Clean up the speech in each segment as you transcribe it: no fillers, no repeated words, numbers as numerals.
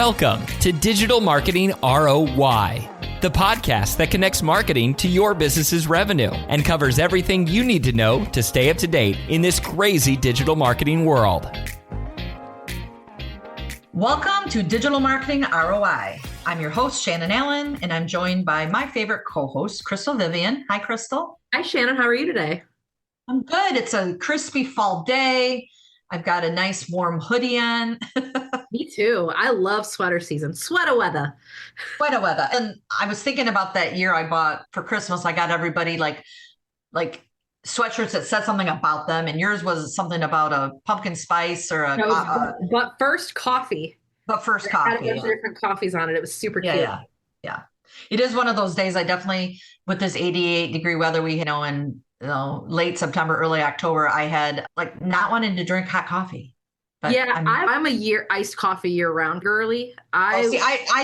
Welcome to Digital Marketing ROI, the podcast that connects marketing to your business's revenue and covers everything you need to know to stay up to date in this crazy digital marketing world. Welcome to Digital Marketing ROI. I'm your host, Shannon Allen, and I'm joined by my favorite co-host, Krystal Vivian. Hi, Krystal. Hi, Shannon. How are you today? I'm good. It's a crispy fall day. I've got a nice warm hoodie on. Me too. I love sweater season. Sweater weather. Sweater weather. And I was thinking about that year I bought for Christmas. I got everybody like sweatshirts that said something about them. And yours was something about a pumpkin spice or but first coffee. But first coffee. Had a bunch of different coffees on it. It was super cute. Yeah. It is one of those days. I definitely, with this 88-degree weather in late September, early October, I had not wanting to drink hot coffee. But yeah, I'm a iced coffee year-round girly. I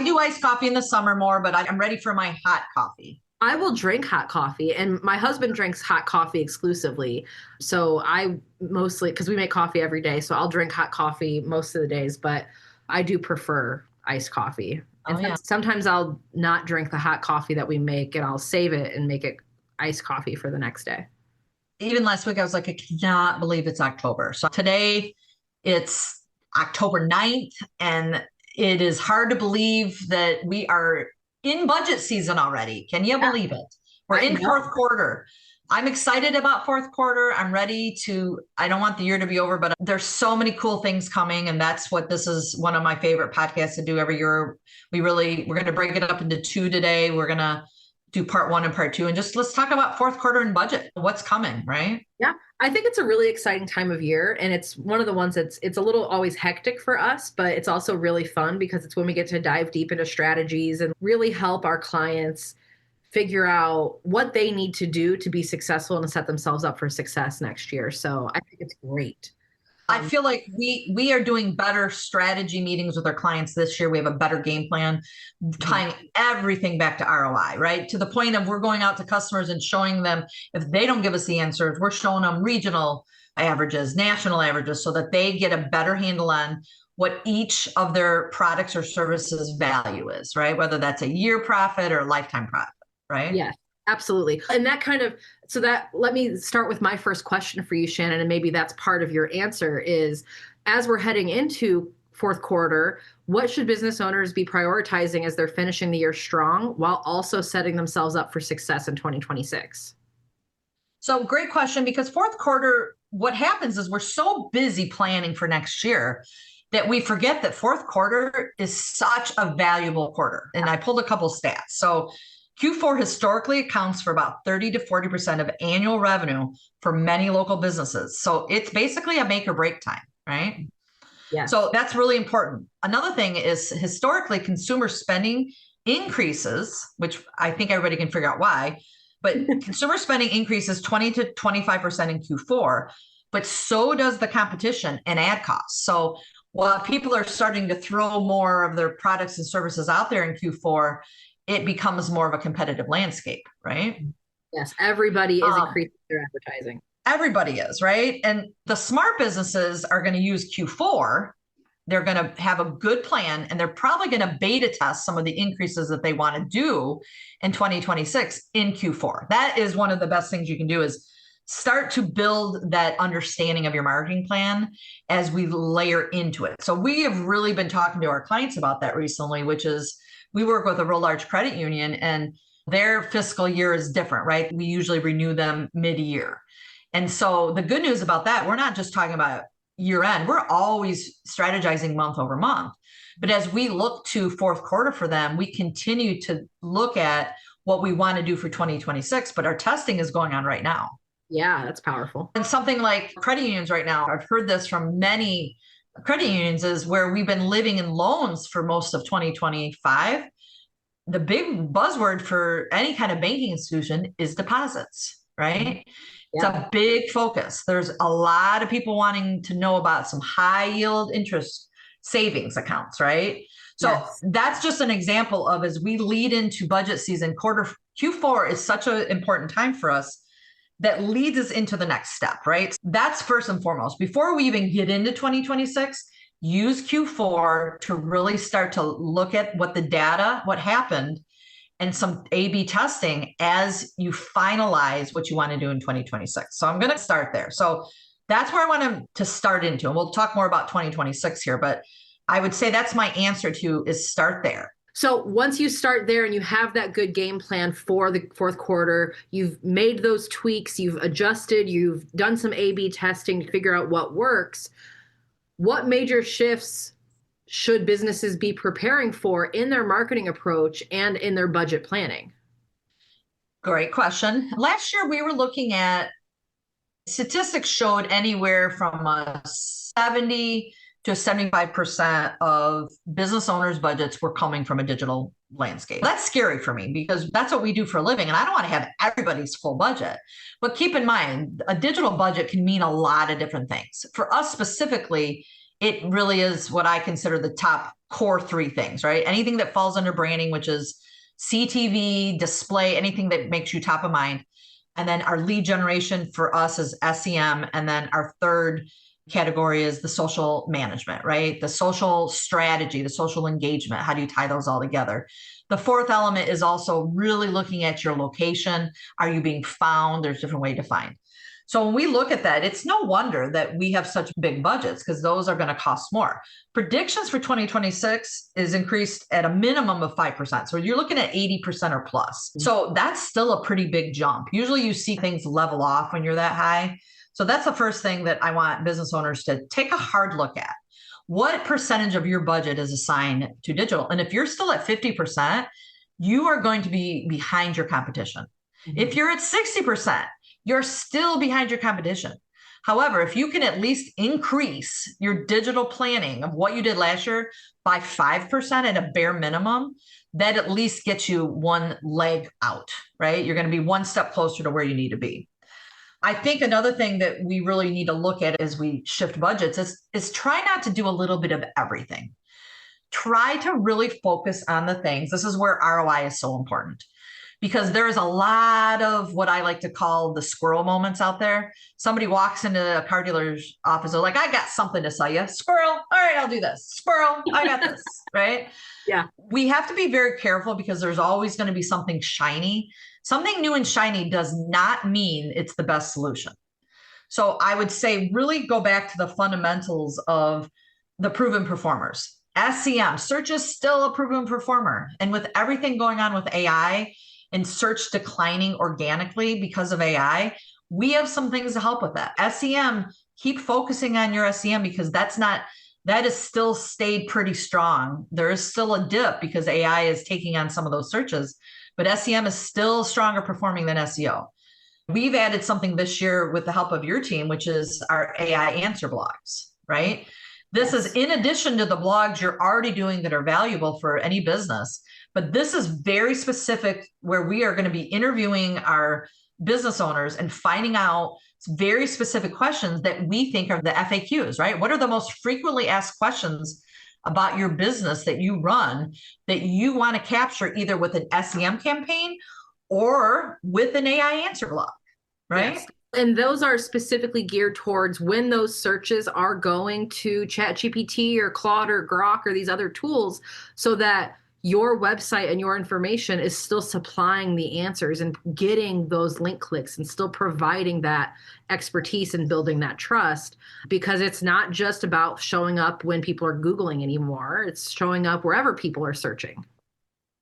do iced coffee in the summer more, but I'm ready for my hot coffee. I will drink hot coffee, and my husband drinks hot coffee exclusively. So I mostly, because we make coffee every day, so I'll drink hot coffee most of the days, but I do prefer iced coffee. And sometimes I'll not drink the hot coffee that we make, and I'll save it and make it iced coffee for the next day. Even last week, I was like, I cannot believe it's October. So today it's October 9th, and it is hard to believe that we are in budget season already. Can you believe it? We're in fourth quarter. I'm excited about fourth quarter. I'm ready to, I don't want the year to be over, but there's so many cool things coming. And that's what this is one of my favorite podcasts to do every year. We're going to break it up into two today. We're going to do part one and part two, and just let's talk about fourth quarter and budget. What's coming, right? Yeah, I think it's a really exciting time of year, and it's one of the ones it's a little always hectic for us, but it's also really fun because it's when we get to dive deep into strategies and really help our clients figure out what they need to do to be successful and to set themselves up for success next year. So I think it's great. I feel like we are doing better strategy meetings with our clients this year. We have a better game plan, tying everything back to ROI, right? To the point of we're going out to customers and showing them, if they don't give us the answers, we're showing them regional averages, national averages, so that they get a better handle on what each of their products or services value is, right? Whether that's a year profit or a lifetime profit, right? Yes. Absolutely. And let me start with my first question for you, Shannon, and maybe that's part of your answer is, as we're heading into fourth quarter, what should business owners be prioritizing as they're finishing the year strong while also setting themselves up for success in 2026? So great question, because fourth quarter, what happens is we're so busy planning for next year that we forget that fourth quarter is such a valuable quarter. And I pulled a couple stats. So Q4 historically accounts for about 30 to 40% of annual revenue for many local businesses. So it's basically a make or break time, right? Yeah. So that's really important. Another thing is historically consumer spending increases, which I think everybody can figure out why, but consumer spending increases 20 to 25% in Q4, but so does the competition and ad costs. So while people are starting to throw more of their products and services out there in Q4, it becomes more of a competitive landscape, right? Yes, everybody is increasing their advertising. Everybody is, right? And the smart businesses are going to use Q4. They're going to have a good plan, and they're probably going to beta test some of the increases that they want to do in 2026 in Q4. That is one of the best things you can do, is start to build that understanding of your marketing plan as we layer into it. So we have really been talking to our clients about that recently, which is, we work with a real large credit union, and their fiscal year is different, right? We usually renew them mid-year. And so the good news about that, we're not just talking about year end, we're always strategizing month over month. But as we look to fourth quarter for them, we continue to look at what we want to do for 2026, but our testing is going on right now. Yeah, that's powerful. And something like credit unions right now, I've heard this from many credit unions, is where we've been living in loans for most of 2025. The big buzzword for any kind of banking institution is deposits, right? Yeah. It's a big focus. There's a lot of people wanting to know about some high yield interest savings accounts, right? So that's just an example of, as we lead into budget season, Q4 is such an important time for us that leads us into the next step, right? That's first and foremost. Before we even get into 2026, use Q4 to really start to look at what the data, what happened, and some A/B testing as you finalize what you want to do in 2026. So I'm going to start there. So that's where I want to start into. And we'll talk more about 2026 here, but I would say that's my answer to is start there. So once you start there and you have that good game plan for the fourth quarter, you've made those tweaks, you've adjusted, you've done some A/B testing to figure out what works. What major shifts should businesses be preparing for in their marketing approach and in their budget planning? Great question. Last year, we were looking at statistics showed anywhere from a 70 to 75% of business owners' budgets were coming from a digital landscape. That's scary for me because that's what we do for a living. And I don't want to have everybody's full budget. But keep in mind, a digital budget can mean a lot of different things. For us specifically, it really is what I consider the top core three things, right? Anything that falls under branding, which is CTV, display, anything that makes you top of mind. And then our lead generation for us is SEM. And then our third category is the social management, right? The social strategy, the social engagement. How do you tie those all together? The fourth element is also really looking at your location. Are you being found? There's different ways to find. So when we look at that, it's no wonder that we have such big budgets because those are going to cost more. Predictions for 2026 is increased at a minimum of 5%. So you're looking at 80% or plus. So that's still a pretty big jump. Usually you see things level off when you're that high. So that's the first thing that I want business owners to take a hard look at. What percentage of your budget is assigned to digital? And if you're still at 50%, you are going to be behind your competition. Mm-hmm. If you're at 60%, you're still behind your competition. However, if you can at least increase your digital planning of what you did last year by 5% at a bare minimum, that at least gets you one leg out, right? You're going to be one step closer to where you need to be. I think another thing that we really need to look at as we shift budgets is try not to do a little bit of everything. Try to really focus on the things. This is where ROI is so important. Because there is a lot of what I like to call the squirrel moments out there. Somebody walks into a car dealer's office, they're like, I got something to sell you. Squirrel, all right, I'll do this. Squirrel, I got this, right? Yeah. We have to be very careful because there's always going to be something shiny. Something new and shiny does not mean it's the best solution. So I would say really go back to the fundamentals of the proven performers. SEM, search is still a proven performer. And with everything going on with AI, and search declining organically because of AI, we have some things to help with that. SEM, keep focusing on your SEM because that has still stayed pretty strong. There is still a dip because AI is taking on some of those searches, but SEM is still stronger performing than SEO. We've added something this year with the help of your team, which is our AI answer blogs, right? This is in addition to the blogs you're already doing that are valuable for any business. But this is very specific where we are going to be interviewing our business owners and finding out very specific questions that we think are the FAQs, right? What are the most frequently asked questions about your business that you run that you want to capture either with an SEM campaign or with an AI answer blog, right? Yes. And those are specifically geared towards when those searches are going to ChatGPT or Claude or Grok or these other tools so that your website and your information is still supplying the answers and getting those link clicks and still providing that expertise and building that trust, because it's not just about showing up when people are Googling anymore. It's showing up wherever people are searching.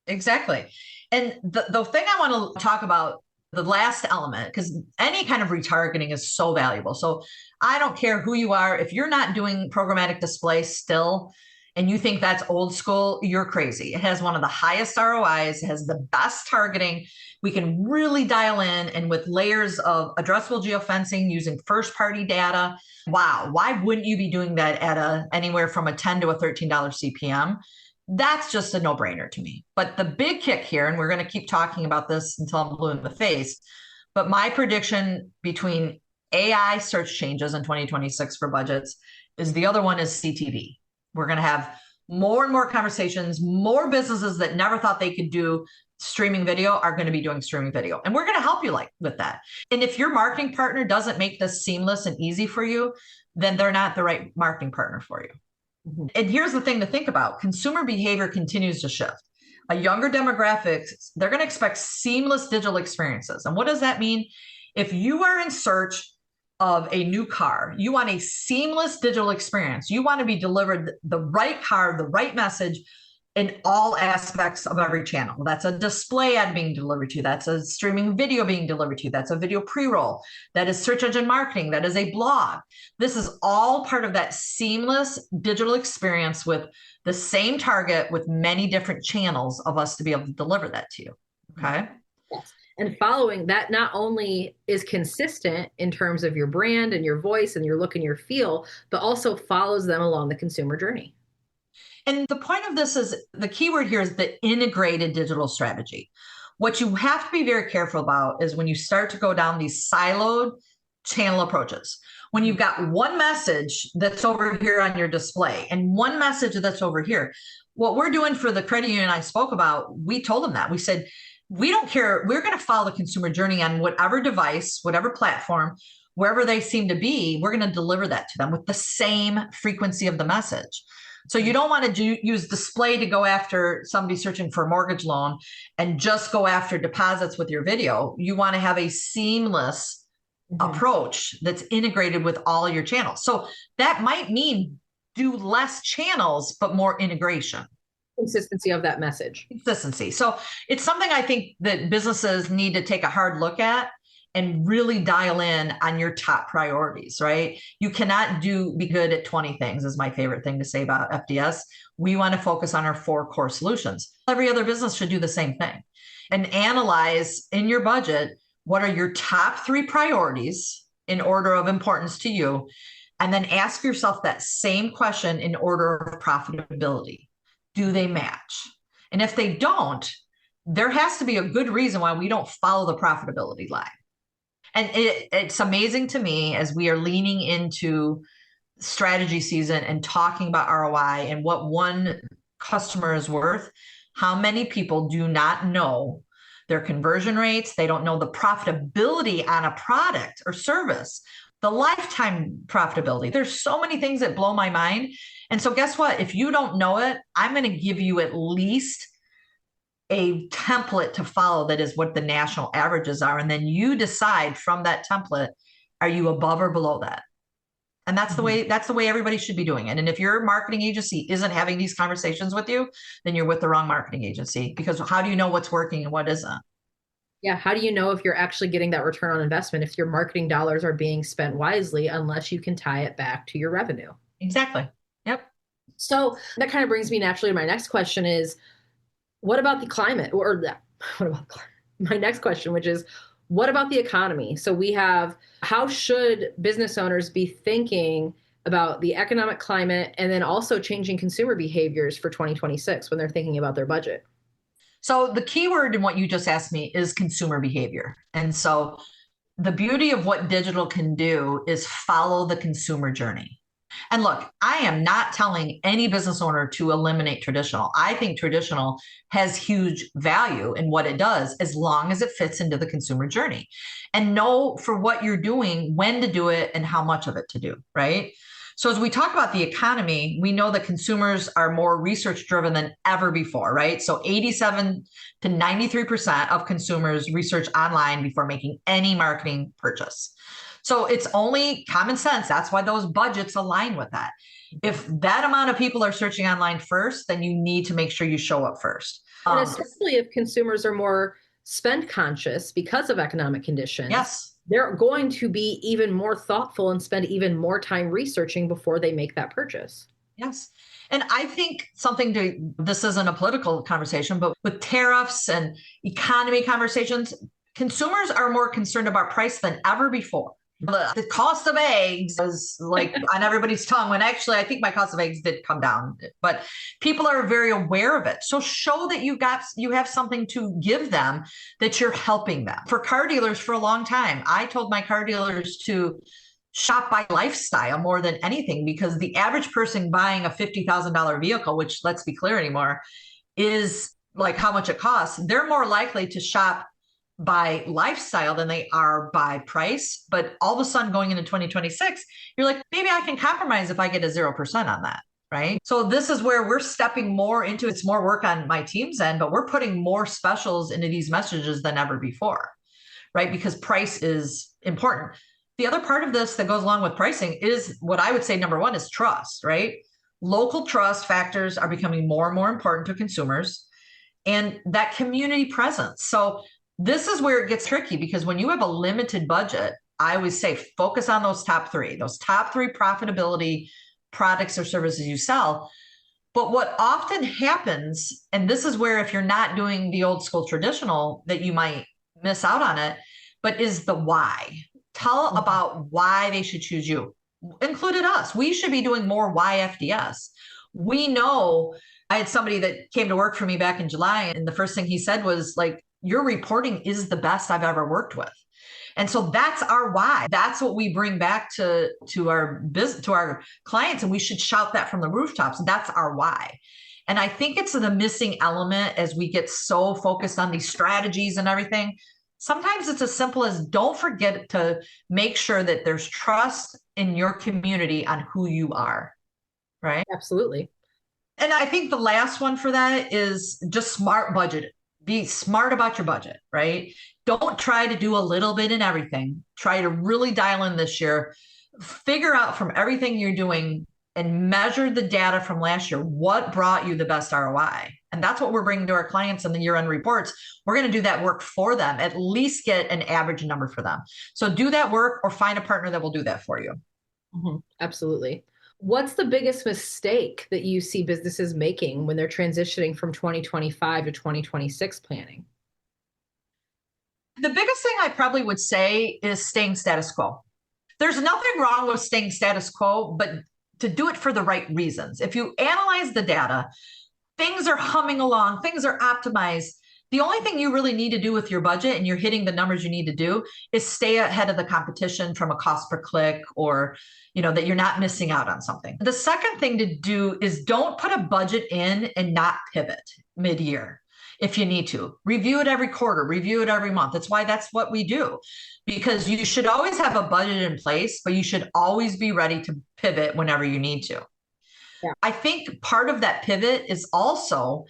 Exactly. And the thing I want to talk about, the last element, because any kind of retargeting is so valuable. So I don't care who you are. If you're not doing programmatic display still, and you think that's old school, you're crazy. It has one of the highest ROIs, it has the best targeting. We can really dial in, and with layers of addressable geofencing using first-party data. Wow, why wouldn't you be doing that at anywhere from a $10 to a $13 CPM? That's just a no-brainer to me. But the big kick here, and we're going to keep talking about this until I'm blue in the face, but my prediction between AI search changes in 2026 for budgets is the other one is CTV. We're going to have more and more conversations, more businesses that never thought they could do streaming video are going to be doing streaming video. And we're going to help you with that. And if your marketing partner doesn't make this seamless and easy for you, then they're not the right marketing partner for you. And here's the thing to think about. Consumer behavior continues to shift. A younger demographics, they're going to expect seamless digital experiences. And what does that mean? If you are in search of a new car, you want a seamless digital experience. You want to be delivered the right car, the right message in all aspects of every channel. That's a display ad being delivered to you. That's a streaming video being delivered to you. That's a video pre-roll. That is search engine marketing. That is a blog. This is all part of that seamless digital experience with the same target with many different channels of us to be able to deliver that to you. Okay. Yes. And following that not only is consistent in terms of your brand and your voice and your look and your feel, but also follows them along the consumer journey. And the point of this is the keyword here is the integrated digital strategy. What you have to be very careful about is when you start to go down these siloed channel approaches. When you've got one message that's over here on your display and one message that's over here, what we're doing for the credit union I spoke about, we told them that. We said, we don't care. We're going to follow the consumer journey on whatever device, whatever platform, wherever they seem to be, we're going to deliver that to them with the same frequency of the message. So you don't want to use display to go after somebody searching for a mortgage loan and just go after deposits with your video. You want to have a seamless approach that's integrated with all your channels. So that might mean do less channels, but more integration. Consistency of that message. Consistency. So it's something I think that businesses need to take a hard look at and really dial in on your top priorities, right? You cannot be good at 20 things is my favorite thing to say about FDS. We want to focus on our 4 core solutions. Every other business should do the same thing and analyze in your budget, what are your top 3 priorities in order of importance to you? And then ask yourself that same question in order of profitability. Do they match? And if they don't, there has to be a good reason why we don't follow the profitability line. And it's amazing to me as we are leaning into strategy season and talking about ROI and what one customer is worth, how many people do not know their conversion rates. They don't know the profitability on a product or service, the lifetime profitability. There's so many things that blow my mind. And so guess what? If you don't know it, I'm going to give you at least a template to follow that is what the national averages are. And then you decide from that template, are you above or below that? And that's the way everybody should be doing it. And if your marketing agency isn't having these conversations with you, then you're with the wrong marketing agency, because how do you know what's working and what isn't? Yeah. How do you know if you're actually getting that return on investment, if your marketing dollars are being spent wisely, unless you can tie it back to your revenue? Exactly. Yep. So that kind of brings me naturally to my next question is, what about the climate? My next question, which is, what about the economy? So we have, how should business owners be thinking about the economic climate and then also changing consumer behaviors for 2026 when they're thinking about their budget? So the key word in what you just asked me is consumer behavior. And so the beauty of what digital can do is follow the consumer journey. And look, I am not telling any business owner to eliminate traditional. I think traditional has huge value in what it does, as long as it fits into the consumer journey. And know for what you're doing, when to do it, and how much of it to do, right? So as we talk about the economy, we know that consumers are more research driven than ever before, right? So 87 to 93% of consumers research online before making any marketing purchase. So it's only common sense. That's why those budgets align with that. If that amount of people are searching online first, then you need to make sure you show up first. And especially if consumers are more spend conscious because of economic conditions. Yes. They're going to be even more thoughtful and spend even more time researching before they make that purchase. Yes. And I think this isn't a political conversation, but with tariffs and economy conversations, consumers are more concerned about price than ever before. The cost of eggs is like on everybody's tongue, when actually I think my cost of eggs did come down, but people are very aware of it. So show that you have something to give them, that you're helping them. For car dealers for a long time, I told my car dealers to shop by lifestyle more than anything, because the average person buying a $50,000 vehicle, which let's be clear anymore, is like how much it costs. They're more likely to shop by lifestyle than they are by price. But all of a sudden going into 2026, you're like, maybe I can compromise if I get a 0% on that. right? So this is where we're stepping more into, it's more work on my team's end, but we're putting more specials into these messages than ever before, right? Because price is important. The other part of this that goes along with pricing is what I would say number one is trust, right? Local trust factors are becoming more and more important to consumers, and that community presence. So this is where it gets tricky, because when you have a limited budget, I always say focus on those top three profitability products or services you sell. But what often happens, and this is where if you're not doing the old school traditional, that you might miss out on it, but is the why. Tell about why they should choose you. Included us. We should be doing more YFDS. We know, I had somebody that came to work for me back in July, and the first thing he said was like, your reporting is the best I've ever worked with. And so that's our why. That's what we bring back to our business, to our clients. And we should shout that from the rooftops. That's our why. And I think it's the missing element as we get so focused on these strategies and everything. Sometimes it's as simple as don't forget to make sure that there's trust in your community on who you are, right? Absolutely. And I think the last one for that is just smart budget. Be smart about your budget, right? Don't try to do a little bit in everything. Try to really dial in this year. Figure out from everything you're doing and measure the data from last year. What brought you the best ROI? And that's what we're bringing to our clients in the year-end reports. We're going to do that work for them, at least get an average number for them. So do that work or find a partner that will do that for you. Mm-hmm. Absolutely. What's the biggest mistake that you see businesses making when they're transitioning from 2025 to 2026 planning? The biggest thing I probably would say is staying status quo. There's nothing wrong with staying status quo, but to do it for the right reasons. If you analyze the data, things are humming along, things are optimized. The only thing you really need to do with your budget, and you're hitting the numbers you need to do, is stay ahead of the competition from a cost per click, or that you're not missing out on something. The second thing to do is don't put a budget in and not pivot mid-year. If you need to, review it every quarter, review it every month. That's what we do, because you should always have a budget in place, but you should always be ready to pivot whenever you need to. Yeah. I think part of that pivot is also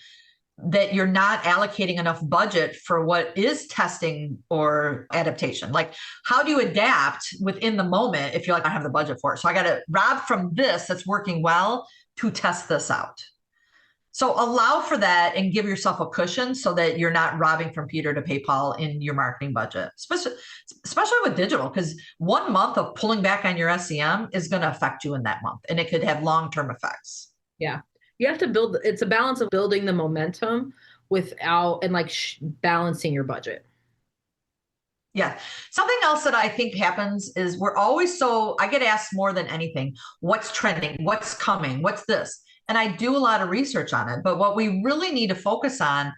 that you're not allocating enough budget for what is testing or adaptation. Like, how do you adapt within the moment if you're like, I have the budget for it? So I got to rob from this that's working well to test this out. So allow for that and give yourself a cushion so that you're not robbing from Peter to pay Paul in your marketing budget, especially with digital, because 1 month of pulling back on your SEM is going to affect you in that month, and it could have long-term effects. Yeah. You have to build, it's a balance of building the momentum without, and balancing your budget. Yeah. Something else that I think happens is we're always I get asked more than anything, what's trending, what's coming, what's this? And I do a lot of research on it, but what we really need to focus on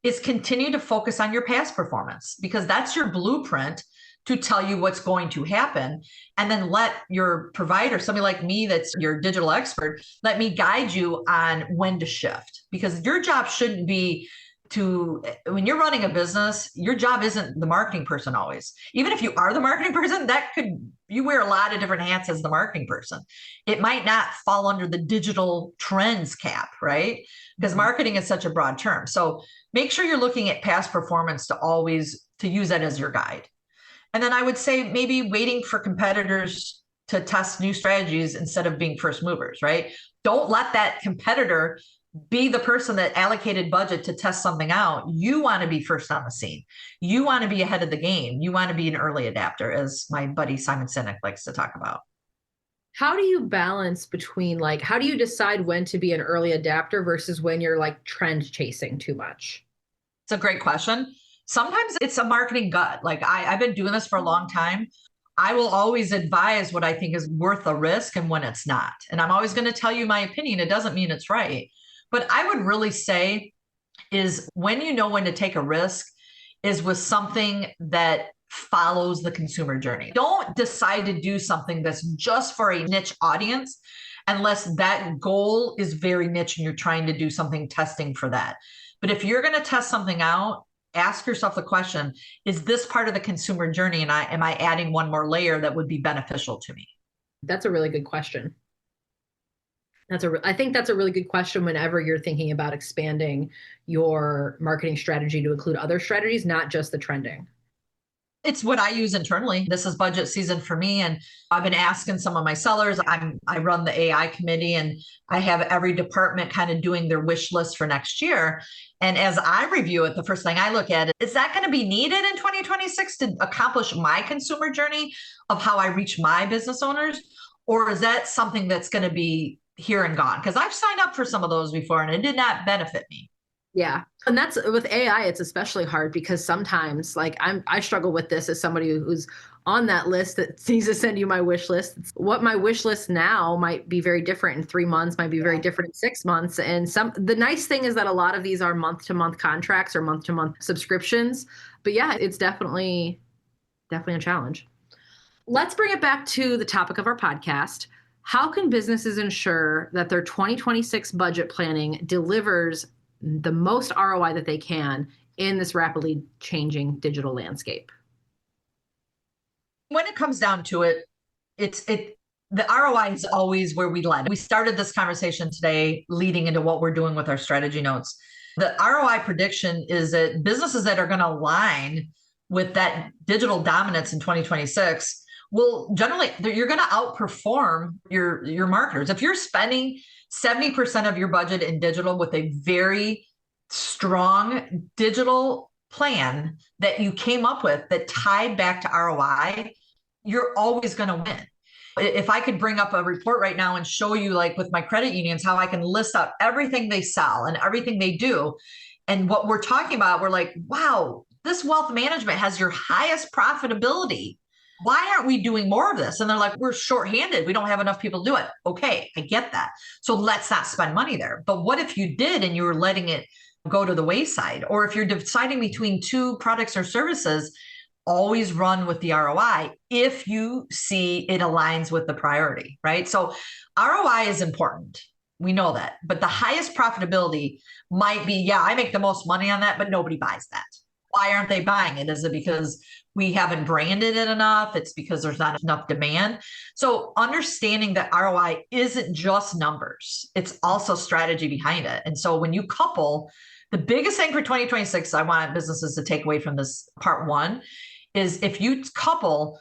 is continue to focus on your past performance, because that's your blueprint to tell you what's going to happen. And then let your provider, somebody like me that's your digital expert, let me guide you on when to shift, because your job shouldn't be when you're running a business, your job isn't the marketing person always. Even if you are the marketing person, you wear a lot of different hats as the marketing person. It might not fall under the digital trends cap, right? Because marketing is such a broad term. So make sure you're looking at past performance to use that as your guide. And then I would say maybe waiting for competitors to test new strategies instead of being first movers, right? Don't let that competitor be the person that allocated budget to test something out. You want to be first on the scene. You want to be ahead of the game. You want to be an early adapter, as my buddy Simon Sinek likes to talk about. How do you balance between how do you decide when to be an early adapter versus when you're trend chasing too much? It's a great question. Sometimes it's a marketing gut. I've been doing this for a long time. I will always advise what I think is worth the risk and when it's not. And I'm always going to tell you my opinion. It doesn't mean it's right. But I would really say is when you know when to take a risk is with something that follows the consumer journey. Don't decide to do something that's just for a niche audience unless that goal is very niche and you're trying to do something testing for that. But if you're going to test something out, ask yourself the question, is this part of the consumer journey? And am I adding one more layer that would be beneficial to me? That's a really good question. I think that's a really good question whenever you're thinking about expanding your marketing strategy to include other strategies, not just the trending. It's what I use internally. This is budget season for me. And I've been asking some of my sellers. I run the AI committee, and I have every department kind of doing their wish list for next year. And as I review it, the first thing I look at is that going to be needed in 2026 to accomplish my consumer journey of how I reach my business owners? Or is that something that's going to be here and gone? Because I've signed up for some of those before and it did not benefit me. Yeah. And that's with AI, it's especially hard because sometimes like I struggle with this as somebody who's on that list that needs to send you my wish list. What my wish list now might be very different in 3 months, might be very different in 6 months. And the nice thing is that a lot of these are month-to-month contracts or month-to-month subscriptions. But yeah, it's definitely a challenge. Let's bring it back to the topic of our podcast. How can businesses ensure that their 2026 budget planning delivers the most ROI that they can in this rapidly changing digital landscape? When it comes down to it, the ROI is always where we land. We started this conversation today leading into what we're doing with our strategy notes. The ROI prediction is that businesses that are going to align with that digital dominance in 2026 will generally, you're going to outperform your marketers. If you're spending 70% of your budget in digital with a very strong digital plan that you came up with that tied back to ROI, you're always going to win. If I could bring up a report right now and show you, like with my credit unions, how I can list out everything they sell and everything they do. And what we're talking about, we're like, wow, this wealth management has your highest profitability. Why aren't we doing more of this? And they're like, we're shorthanded. We don't have enough people to do it. Okay, I get that. So let's not spend money there. But what if you did and you were letting it go to the wayside? Or if you're deciding between two products or services, always run with the ROI if you see it aligns with the priority, right? So ROI is important. We know that. But the highest profitability might be, yeah, I make the most money on that, but nobody buys that. Why aren't they buying it? Is it because we haven't branded it enough? It's because there's not enough demand. So understanding that ROI isn't just numbers, it's also strategy behind it. And so when you couple, the biggest thing for 2026, I want businesses to take away from this part one is if you couple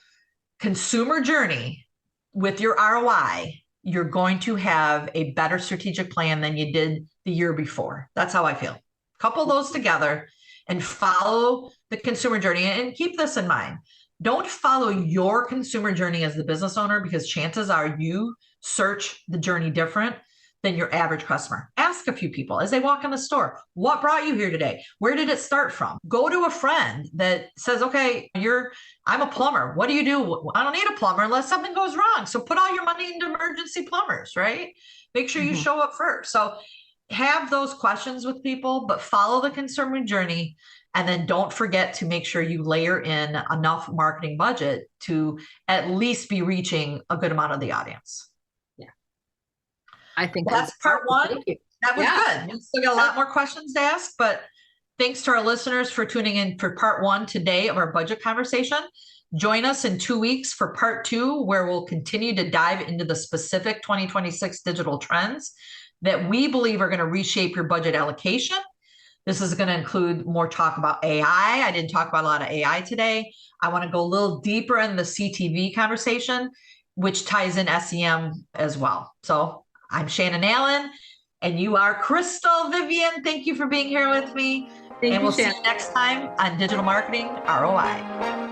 consumer journey with your ROI, you're going to have a better strategic plan than you did the year before. That's how I feel. Couple those together and follow the consumer journey. And keep this in mind. Don't follow your consumer journey as the business owner, because chances are you search the journey different than your average customer. Ask a few people as they walk in the store, what brought you here today? Where did it start from? Go to a friend that says, okay, I'm a plumber. What do you do? I don't need a plumber unless something goes wrong. So put all your money into emergency plumbers, right? Make sure you show up first. So have those questions with people, but follow the consumer journey. And then don't forget to make sure you layer in enough marketing budget to at least be reaching a good amount of the audience. Yeah. I think that's part one. That was good. We still got a lot more questions to ask, but thanks to our listeners for tuning in for part one today of our budget conversation. Join us in 2 weeks for part two, where we'll continue to dive into the specific 2026 digital trends that we believe are going to reshape your budget allocation. This is going to include more talk about AI. I didn't talk about a lot of AI today. I want to go a little deeper in the CTV conversation, which ties in SEM as well. So I'm Shannon Allen, and you are Krystal. Vivian, thank you for being here with me. And we'll see you next time on Digital Marketing ROI.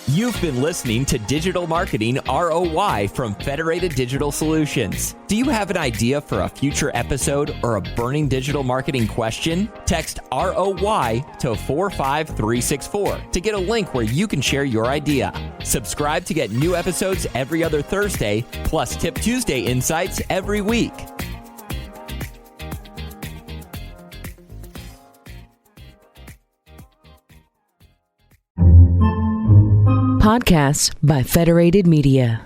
You've been listening to Digital Marketing ROI from Federated Digital Solutions. Do you have an idea for a future episode or a burning digital marketing question? Text ROI to 45364 to get a link where you can share your idea. Subscribe to get new episodes every other Thursday, plus Tip Tuesday insights every week. Podcasts by Federated Media.